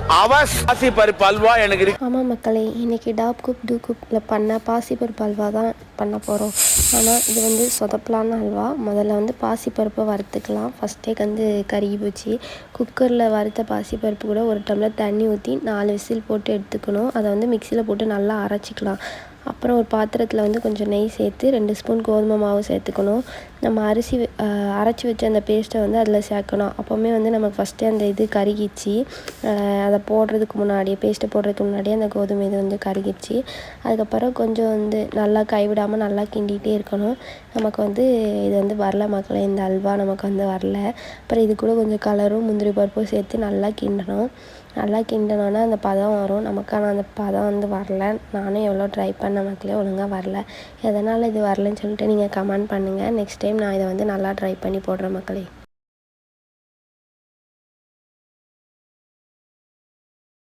பாசி பருப்பு அல்வா எனக்கு ஆமாம் மக்களே, இன்றைக்கி டாப் குப் டூ குப்பில் பண்ண பாசிப்பருப்பு அல்வா தான் பண்ண போகிறோம். ஆனால் இது வந்து சொதப்பலான அல்வா. முதல்ல வந்து பாசிப்பருப்பை வறுத்துக்கலாம். ஃபஸ்ட்டே வந்து கருகி போச்சு. குக்கரில் வறுத்த பாசிப்பருப்பு கூட ஒரு டம்ளர் தண்ணி ஊற்றி 4 விசில் போட்டு எடுத்துக்கணும். அதை வந்து மிக்சியில் போட்டு நல்லா அரைச்சிக்கலாம். அப்புறம் ஒரு பாத்திரத்தில் வந்து கொஞ்சம் நெய் சேர்த்து 2 ஸ்பூன் கோதுமை மாவு சேர்த்துக்கணும். நம்ம அரைச்சி வச்ச அந்த பேஸ்ட்டை வந்து அதில் சேர்க்கணும். அப்போவுமே வந்து நமக்கு ஃபஸ்ட்டே அந்த இது கருகிச்சு. அதை போடுறதுக்கு முன்னாடியே பேஸ்ட்டை போடுறதுக்கு முன்னாடியே அந்த கோதுமை இது வந்து கருகிச்சு. அதுக்கப்புறம் கொஞ்சம் வந்து நல்லா கைவிடாமல் நல்லா கிண்டிகிட்டே இருக்கணும். நமக்கு வந்து இது வந்து வரல மக்களே, இந்த அல்வா நமக்கு வந்து வரல. அப்புறம் இது கூட கொஞ்சம் கலரும் முந்திரி பருப்பும் சேர்த்து நல்லா கிண்டணும். நல்லா கிண்டனோன்னா அந்த பதம் வரும். நமக்கான அந்த பதம் வந்து வரல. நானும் எவ்வளோ ட்ரை பண்ண மக்களே, ஒழுங்காக வரல. எதனால் இது வரலன்னு சொல்லிட்டு நீங்கள் கமெண்ட் பண்ணுங்கள். நெக்ஸ்ட் டைம் நான் இதை வந்து நல்லா ட்ரை பண்ணி போடுறேன் மக்களே.